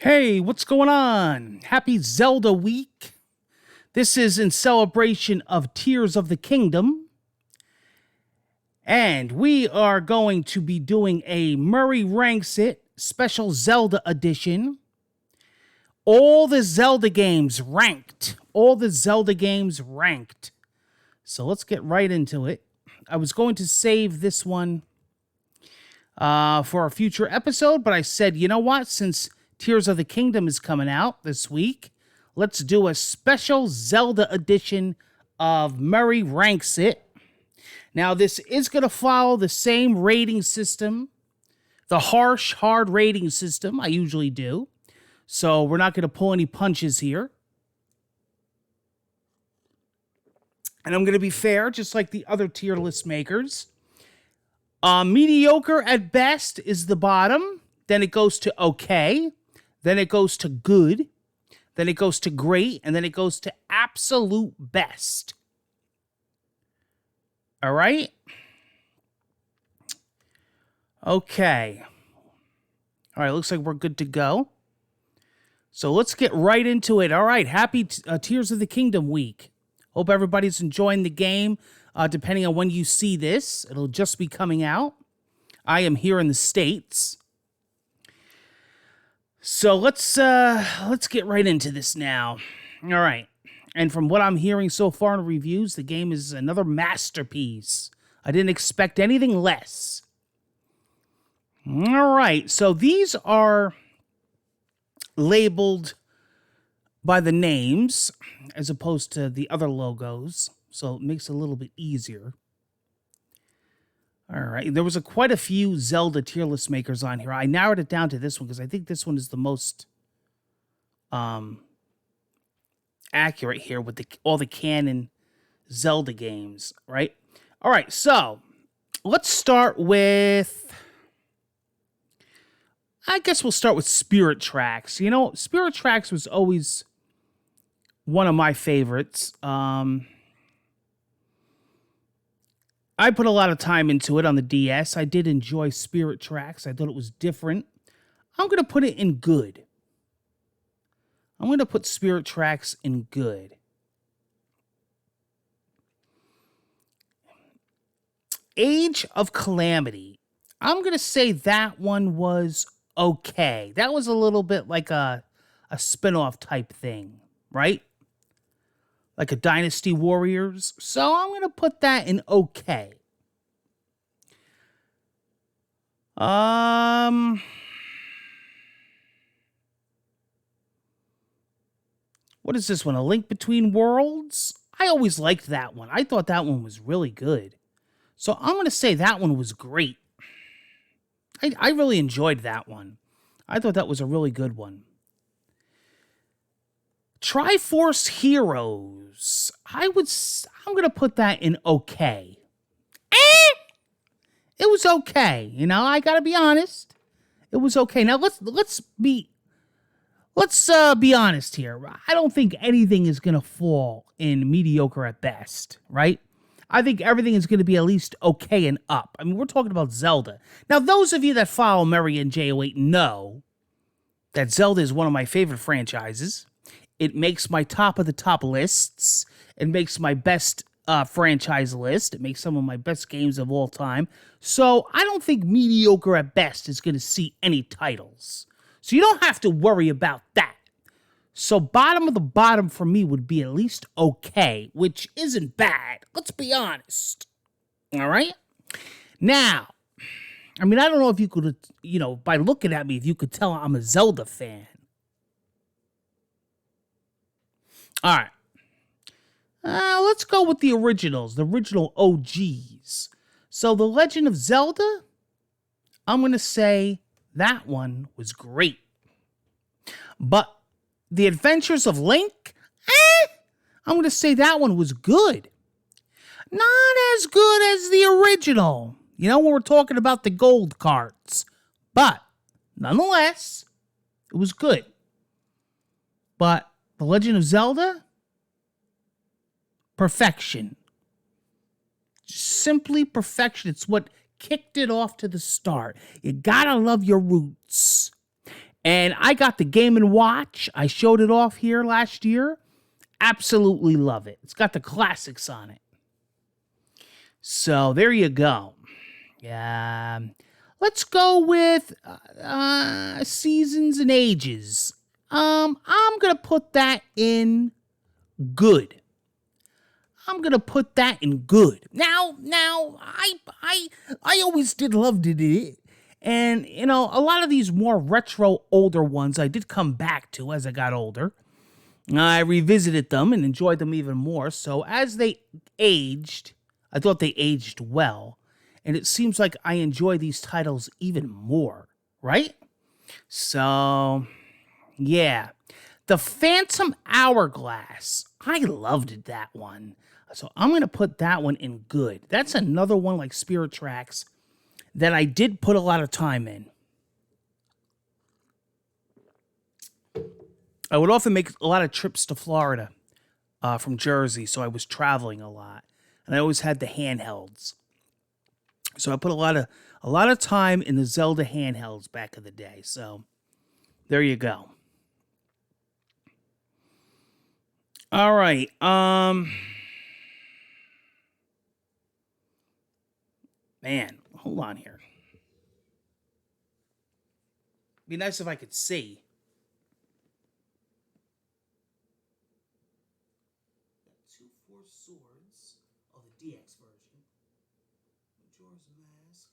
Hey, what's going on? Happy Zelda week. This is in celebration of Tears of the Kingdom. And we are going to be doing a Murray Ranks It special Zelda edition. All the Zelda games ranked. So let's get right into it. I was going to save this one for a future episode, but I said, you know what? Since Tears of the Kingdom is coming out this week, let's do a special Zelda edition of Murray Ranks It. Now, this is going to follow the same rating system, the harsh, hard rating system I usually do. So we're not going to pull any punches here. And I'm going to be fair, just like the other tier list makers. Mediocre at best is the bottom. Then it goes to okay. Then it goes to good. Then it goes to great. And then it goes to absolute best. All right? Okay. All right, looks like we're good to go. So let's get right into it. All right, happy Tears of the Kingdom week. Hope everybody's enjoying the game. Depending on when you see this, it'll just be coming out. I am here in the States. So let's get right into this now. All right. And from what I'm hearing so far in reviews, the game is another masterpiece. I didn't expect anything less. All right. So these are labeled by the names as opposed to the other logos. So it makes it a little bit easier. All right. There was quite a few Zelda tier list makers on here. I narrowed it down to this one because I think this one is the most accurate here with all the canon Zelda games, right? All right. So let's start with... I guess we'll start with Spirit Tracks. You know, Spirit Tracks was always one of my favorites. I put a lot of time into it on the DS. I did enjoy Spirit Tracks. I thought it was different. I'm going to put it in good. I'm going to put Spirit Tracks in good. Age of Calamity. I'm going to say that one was okay. That was a little bit like a spin-off type thing, right? Like a Dynasty Warriors. So I'm going to put that in okay. What is this one? A Link Between Worlds? I always liked that one. I thought that one was really good. So I'm going to say that one was great. I really enjoyed that one. I thought that was a really good one. Triforce Heroes. I'm going to put that in okay. It was okay. You know, I got to be honest. It was okay. Now let's be honest here. I don't think anything is going to fall in mediocre at best, right? I think everything is going to be at least okay and up. I mean, we're talking about Zelda. Now, those of you that follow Murray and J08 know that Zelda is one of my favorite franchises. It makes my top of the top lists. It makes my best franchise list. It makes some of my best games of all time. So I don't think mediocre at best is going to see any titles. So you don't have to worry about that. So bottom of the bottom for me would be at least okay, which isn't bad. Let's be honest. All right? Now, I mean, I don't know if you could, you know, by looking at me, if you could tell I'm a Zelda fan. All right. Let's go with the originals, the original OGs. So The Legend of Zelda, I'm going to say that one was great. But The Adventures of Link, I'm going to say that one was good. Not as good as the original. You know, when we're talking about the gold carts. But, nonetheless, it was good. But The Legend of Zelda, perfection. Simply perfection. It's what kicked it off to the start. You gotta love your roots. And I got the Game & Watch. I showed it off here last year. Absolutely love it. It's got the classics on it. So there you go. Yeah. Let's go with Seasons and Ages. I'm going to put that in good. I'm going to put that in good. Now, I always did love it. And, you know, a lot of these more retro, older ones I did come back to as I got older. I revisited them and enjoyed them even more. So as they aged, I thought they aged well. And it seems like I enjoy these titles even more, right? So, yeah. The Phantom Hourglass. I loved that one. So I'm going to put that one in good. That's another one like Spirit Tracks that I did put a lot of time in. I would often make a lot of trips to Florida from Jersey, so I was traveling a lot. And I always had the handhelds. So I put a lot of time in the Zelda handhelds back in the day. So there you go. All right. Man, hold on here. Be nice if I could see. Two Four Swords. Oh, the DX version. Majora's Mask.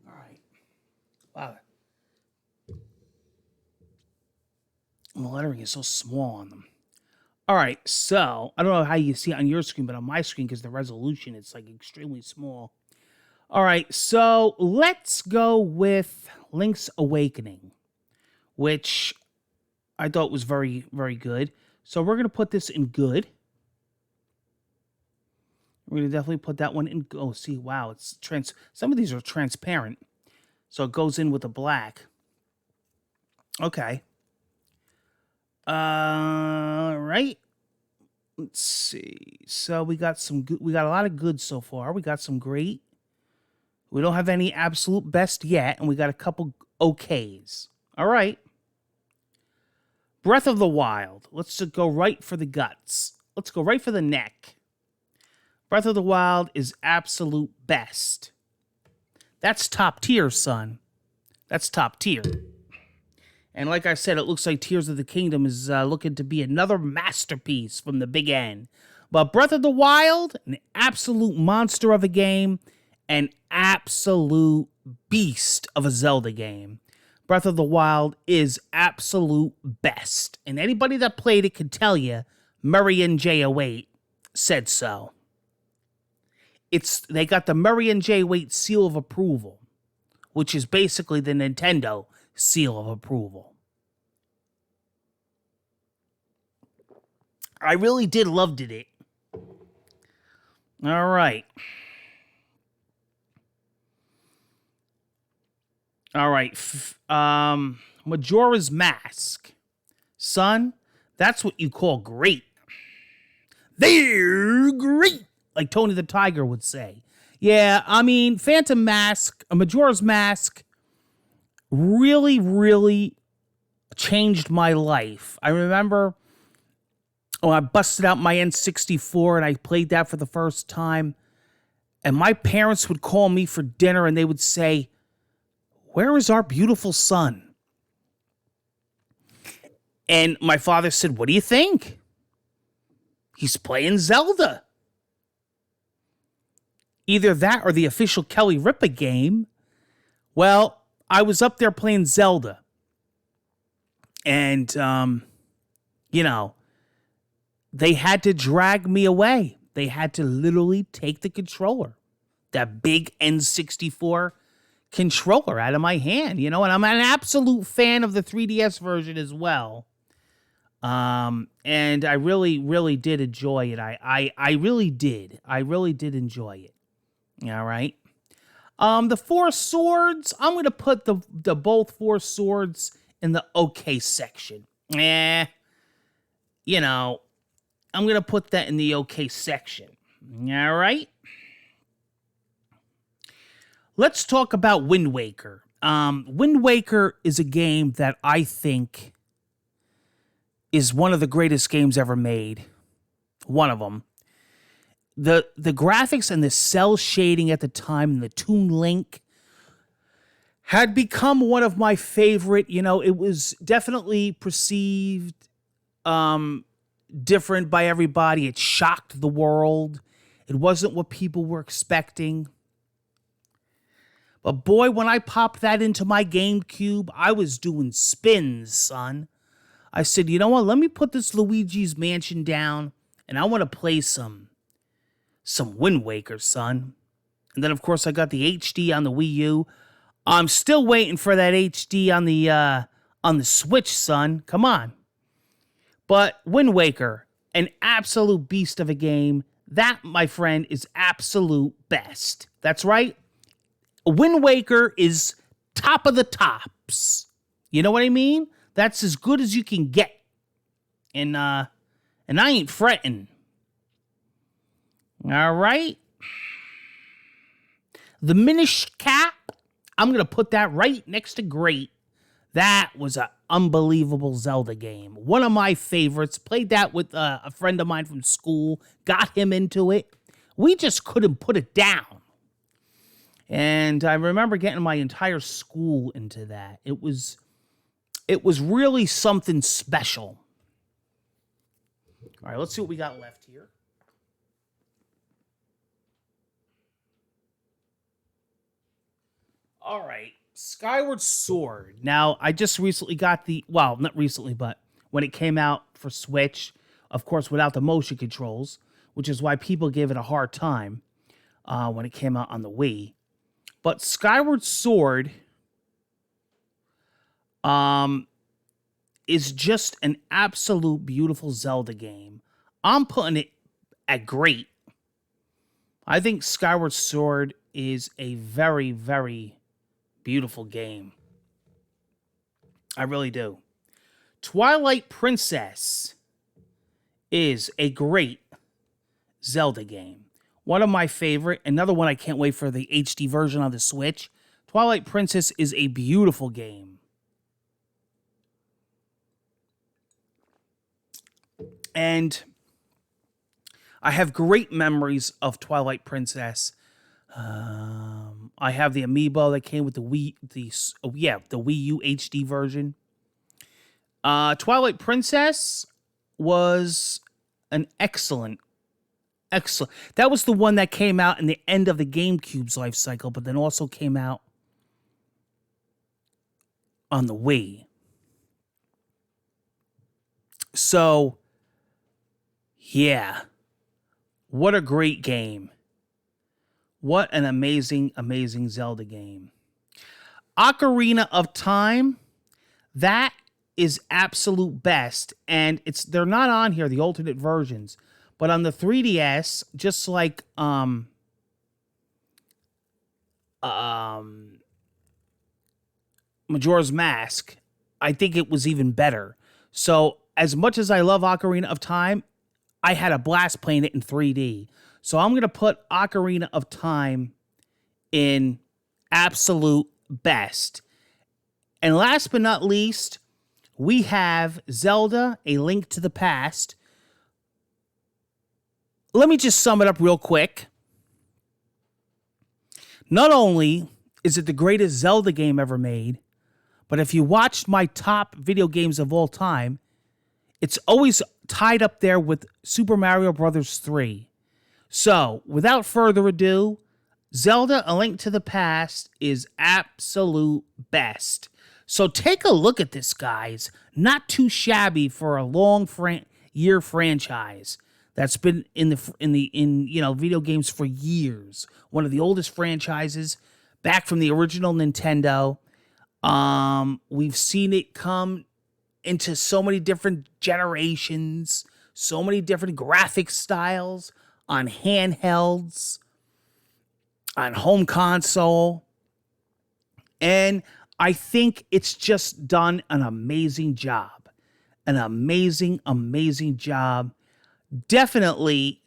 All right. Wow. The lettering is so small on them. All right, so I don't know how you see it on your screen, but on my screen, because the resolution, it's like extremely small. All right, so let's go with Link's Awakening, which I thought was very, very good. So we're going to put this in good. We're going to definitely put that one in. Oh, see, wow, it's some of these are transparent. So it goes in with the black. Okay. Right. Let's see. So we got some good. We got a lot of good so far. We got some great. We don't have any absolute best yet, and we got a couple okays. All right. Breath of the Wild. Let's just go right for the guts. Let's go right for the neck. Breath of the Wild is absolute best. That's top tier, son. That's top tier. And like I said, it looks like Tears of the Kingdom is looking to be another masterpiece from the big end. But Breath of the Wild, an absolute monster of a game, an absolute beast of a Zelda game. Breath of the Wild is absolute best. And anybody that played it can tell you, Murray and J08 said so. They got the Murray and J08 seal of approval, which is basically the Nintendo seal of approval. I really did loved it. All right. All right. Majora's Mask. Son, that's what you call great. They're great, like Tony the Tiger would say. Yeah, I mean, Majora's Mask really, really changed my life. I remember I busted out my N64 and I played that for the first time. And my parents would call me for dinner and they would say, "Where is our beautiful son?" And my father said, "What do you think? He's playing Zelda." Either that or the official Kelly Ripa game. Well, I was up there playing Zelda. And, they had to drag me away. They had to literally take the controller, that big N64 controller, out of my hand, and I'm an absolute fan of the 3DS version as well. And I really, really did enjoy it. I really did. I really did enjoy it. All right. The Four Swords, I'm going to put the both Four Swords in the okay section. I'm going to put that in the okay section. All right. Let's talk about Wind Waker. Wind Waker is a game that I think is one of the greatest games ever made. One of them. The graphics and the cell shading at the time and the Toon Link had become one of my favorite. It was definitely perceived different by everybody. It shocked the world. It wasn't what people were expecting. But boy, when I popped that into my GameCube, I was doing spins, son. I said, you know what? Let me put this Luigi's Mansion down, and I want to play some Wind Waker, son. And then, of course, I got the HD on the Wii U. I'm still waiting for that HD on the Switch, son. Come on. But Wind Waker, an absolute beast of a game. That, my friend, is absolute best. That's right. Wind Waker is top of the tops. You know what I mean? That's as good as you can get. And I ain't fretting. All right. The Minish Cap, I'm going to put that right next to Great. That was an unbelievable Zelda game. One of my favorites. Played that with a friend of mine from school. Got him into it. We just couldn't put it down. And I remember getting my entire school into that. It was really something special. All right, let's see what we got left here. All right, Skyward Sword. Now, I just recently got not recently, but when it came out for Switch, of course, without the motion controls, which is why people gave it a hard time when it came out on the Wii. But Skyward Sword is just an absolute beautiful Zelda game. I'm putting it at great. I think Skyward Sword is a very, very beautiful game. I really do. Twilight Princess is a great Zelda game. One of my favorite. Another one I can't wait for the HD version on the Switch. Twilight Princess is a beautiful game. And I have great memories of Twilight Princess. I have the amiibo that came with the Wii U HD version. Twilight Princess was an excellent. That was the one that came out in the end of the GameCube's life cycle, but then also came out on the Wii. So, yeah. What a great game. What an amazing, amazing Zelda game. Ocarina of Time, that is absolute best. And they're not on here, the alternate versions. But on the 3DS, just like Majora's Mask, I think it was even better. So as much as I love Ocarina of Time, I had a blast playing it in 3D. So I'm going to put Ocarina of Time in absolute best. And last but not least, we have Zelda, A Link to the Past. Let me just sum it up real quick. Not only is it the greatest Zelda game ever made, but if you watched my top video games of all time, it's always tied up there with Super Mario Bros. 3. So, without further ado, Zelda A Link to the Past is absolute best. So take a look at this, guys. Not too shabby for a long year franchise that's been in video games for years. One of the oldest franchises, back from the original Nintendo. We've seen it come into so many different generations, so many different graphic styles on handhelds. on home console. And I think it's just done an amazing job. An amazing, amazing job. Definitely,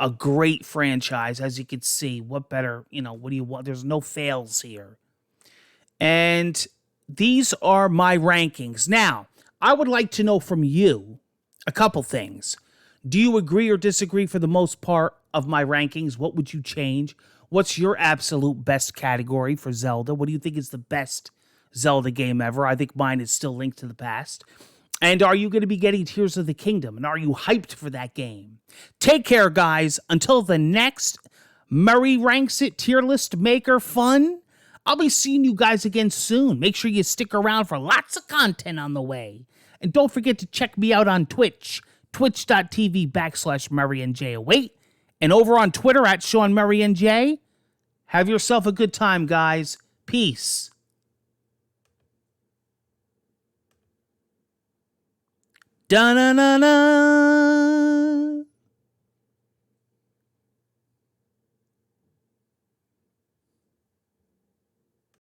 a great franchise, as you can see. What better, what do you want? There's no fails here. And these are my rankings. Now, I would like to know from you a couple things. Do you agree or disagree for the most part of my rankings? What would you change? What's your absolute best category for Zelda? What do you think is the best Zelda game ever? I think mine is still Link to the Past. And are you going to be getting Tears of the Kingdom? And are you hyped for that game? Take care, guys. Until the next Murray Ranks It tier list maker fun, I'll be seeing you guys again soon. Make sure you stick around for lots of content on the way. And don't forget to check me out on Twitch, twitch.tv/MurrayandJ08. And over on Twitter at SeanMurrayandJ. Have yourself a good time, guys. Peace. Da-na-na-na.